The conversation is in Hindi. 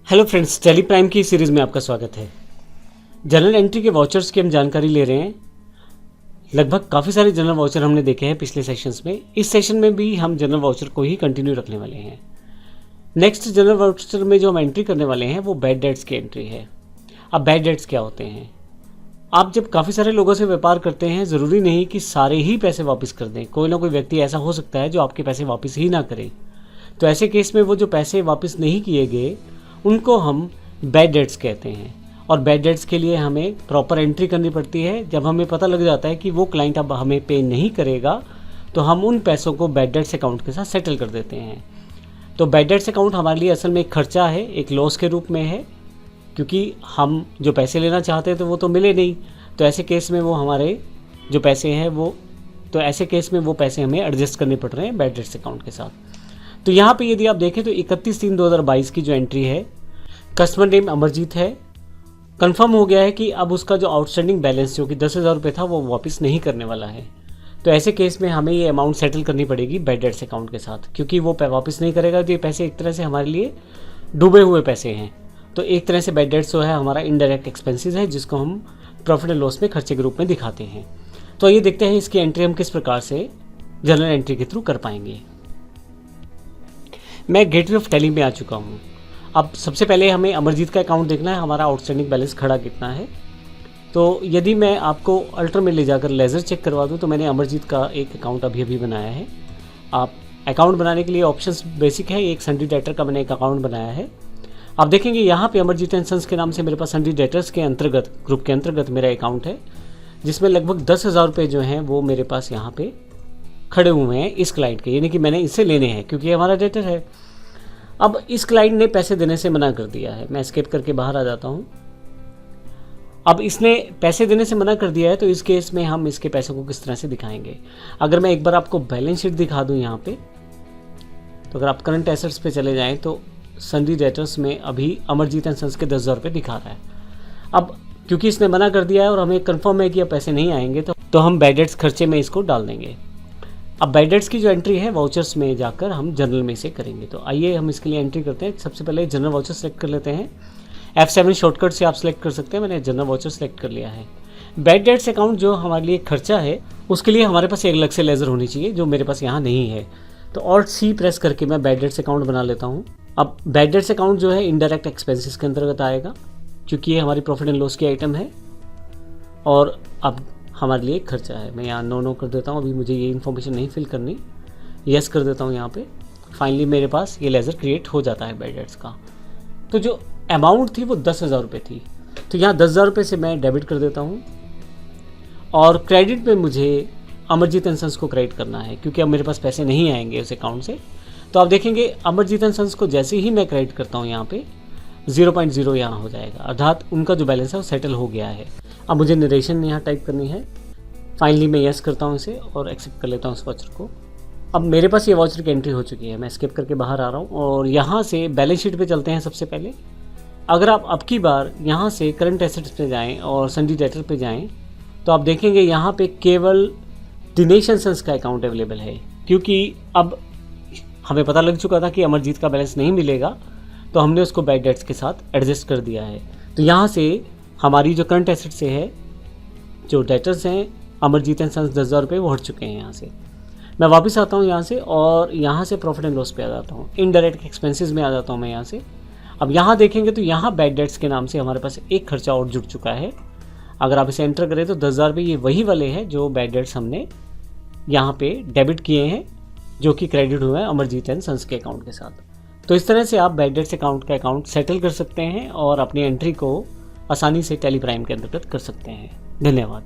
हेलो फ्रेंड्स, टेली प्राइम की सीरीज़ में आपका स्वागत है। जनरल एंट्री के वाउचर्स की हम जानकारी ले रहे हैं। लगभग काफ़ी सारे जनरल वाउचर हमने देखे हैं पिछले सेशंस में। इस सेशन में भी हम जनरल वाउचर को ही कंटिन्यू रखने वाले हैं। नेक्स्ट जनरल वाउचर में जो हम एंट्री करने वाले हैं वो बैड डेट्स की एंट्री है। अब बैड डेट्स क्या होते हैं? आप जब काफ़ी सारे लोगों से व्यापार करते हैं, ज़रूरी नहीं कि सारे ही पैसे वापस कर दें। कोई ना कोई व्यक्ति ऐसा हो सकता है जो आपके पैसे वापस ही ना करे। तो ऐसे केस में वो जो पैसे वापस नहीं किए गए उनको हम बैड डेट्स कहते हैं। और बैड डेट्स के लिए हमें प्रॉपर एंट्री करनी पड़ती है। जब हमें पता लग जाता है कि वो क्लाइंट अब हमें पे नहीं करेगा तो हम उन पैसों को बैड डेट्स अकाउंट के साथ सेटल कर देते हैं। तो बैड डेट्स अकाउंट हमारे लिए असल में एक खर्चा है, एक लॉस के रूप में है, क्योंकि हम जो पैसे लेना चाहते हैं तो वो तो मिले नहीं। तो ऐसे केस में वो हमारे जो पैसे हैं वो पैसे हमें एडजस्ट करने पड़ रहे हैं बैड डेट्स अकाउंट के साथ। तो यहाँ पे यदि आप देखें तो 31/3/2022 की जो एंट्री है, कस्टमर नेम अमरजीत है। कंफर्म हो गया है कि अब उसका जो आउटस्टैंडिंग बैलेंस जो कि 10,000 रुपये था वो वापस नहीं करने वाला है। तो ऐसे केस में हमें ये अमाउंट सेटल करनी पड़ेगी बैड डेट्स अकाउंट के साथ, क्योंकि वो वापस नहीं करेगा। तो ये पैसे एक तरह से हमारे लिए डूबे हुए पैसे हैं। तो एक तरह से बैड डेट्स जो है हमारा इनडायरेक्ट एक्सपेंसेस है, जिसको हम प्रॉफिट एंड लॉस में खर्चे के रूप में दिखाते हैं। तो ये देखते हैं इसकी एंट्री हम किस प्रकार से जनरल एंट्री के थ्रू कर पाएंगे। मैं गेटवे ऑफ टेली में आ चुका हूँ। अब सबसे पहले हमें अमरजीत का अकाउंट देखना है, हमारा आउटस्टैंडिंग बैलेंस खड़ा कितना है। तो यदि मैं आपको अल्टर में ले जाकर लेज़र चेक करवा दूँ तो मैंने अमरजीत का एक अकाउंट अभी बनाया है। आप अकाउंट बनाने के लिए ऑप्शंस बेसिक है। एक सन्ड्री डेटर का मैंने एक अकाउंट बनाया है। आप देखेंगे यहाँ पे अमरजीत एंड सन्स के नाम से मेरे पास सन्ड्री डेटर्स के अंतर्गत, ग्रुप के अंतर्गत मेरा अकाउंट है, जिसमें लगभग 10,000 रुपये जो हैं वो मेरे पास यहाँ पे खड़े हुए हैं इस क्लाइंट के, यानी कि मैंने इससे लेने हैं क्योंकि ये हमारा डेटर है। अब इस क्लाइंट ने पैसे देने से मना कर दिया है। मैं एस्केप करके बाहर आ जाता हूँ। अब इसने पैसे देने से मना कर दिया है, तो इस केस में हम इसके पैसों को किस तरह से दिखाएंगे। अगर मैं एक बार आपको बैलेंस शीट दिखा दूँ यहाँ पे, तो अगर आप करंट एसेट्स पे चले जाएँ तो सन्ड्री डेटर्स में अभी अमरजीत एंड सन्स के 10,000 रुपये दिखा रहा है। अब क्योंकि इसने मना कर दिया है और हमें कन्फर्म है कि अब पैसे नहीं आएंगे, तो हम बैड डेट्स खर्चे में इसको डाल देंगे। अब बैड डेट्स की जो एंट्री है वाउचर्स में जाकर हम जनरल में से करेंगे। तो आइए हम इसके लिए एंट्री करते हैं। सबसे पहले जनरल वाउचर सेलेक्ट कर लेते हैं। F7 शॉर्टकट से आप सेलेक्ट कर सकते हैं। मैंने जनरल वाउचर सेलेक्ट कर लिया है। बैड डेट्स अकाउंट जो हमारे लिए खर्चा है उसके लिए हमारे पास एक अलग से लेज़र होनी चाहिए, जो मेरे पास यहाँ नहीं है। तो Alt+C प्रेस करके मैं बैड डेट्स अकाउंट बना लेता हूँ। अब बैड डेट्स अकाउंट जो है इनडायरेक्ट एक्सपेंसेस के अंतर्गत आएगा, क्योंकि ये हमारी प्रॉफिट एंड लॉस की आइटम है और अब हमारे लिए खर्चा है। मैं यहाँ नो कर देता हूँ। अभी मुझे ये इन्फॉर्मेशन नहीं फिल करनी, यस कर देता हूँ यहाँ पे। फाइनली मेरे पास ये लेज़र क्रिएट हो जाता है बैड डेट्स का। तो जो अमाउंट थी वो 10,000 रुपये थी, तो यहाँ 10,000 रुपये से मैं डेबिट कर देता हूँ। और क्रेडिट में मुझे अमरजीत एंड सन्स को क्रेडिट करना है, क्योंकि अब मेरे पास पैसे नहीं आएंगे उस अकाउंट से। तो आप देखेंगे अमरजीत एंड सन्स को जैसे ही मैं क्रेडिट करता हूँ यहाँ पे 0.0 यहाँ हो जाएगा, अर्थात उनका जो बैलेंस है वो सेटल हो गया है। अब मुझे नरेशन यहाँ टाइप करनी है। फाइनली मैं यस करता हूँ इसे और एक्सेप्ट कर लेता हूँ इस वाउचर को। अब मेरे पास ये वाउचर की एंट्री हो चुकी है। मैं स्किप करके बाहर आ रहा हूँ और यहाँ से बैलेंस शीट पे चलते हैं। सबसे पहले अगर आप अब की बार यहाँ से करंट एसेट्स पे जाएँ और सन्ड्री डेटर पे जाएँ तो आप देखेंगे यहाँ पे केवल दिनेश एंड सन्स का अकाउंट अवेलेबल है, क्योंकि अब हमें पता लग चुका था कि अमरजीत का बैलेंस नहीं मिलेगा, तो हमने उसको बैड डेट्स के साथ एडजस्ट कर दिया है। तो यहाँ से हमारी जो करंट एसेट से है, जो डेटर्स हैं अमरजीत एंड सन्स 10,000 रुपये वो हट चुके हैं। यहाँ से मैं वापस आता हूँ यहाँ से और यहाँ से प्रॉफिट एंड लॉस पे आ जाता हूँ, इनडायरेक्ट एक्सपेंसेस में आ जाता हूँ मैं यहाँ से। अब यहाँ देखेंगे तो यहाँ बैड डेट्स के नाम से हमारे पास एक खर्चा और जुड़ चुका है। अगर आप इसे एंटर करें तो 10,000 रुपये ये वही वाले हैं जो बैड डेट्स हमने यहाँ पे डेबिट किए हैं, जो कि क्रेडिट हुआ है अमरजीत एंड सन्स के अकाउंट के साथ। तो इस तरह से आप बैड डेट्स अकाउंट का अकाउंट सेटल कर सकते हैं और अपनी एंट्री को आसानी से टेली प्राइम के अंतर्गत कर सकते हैं। धन्यवाद।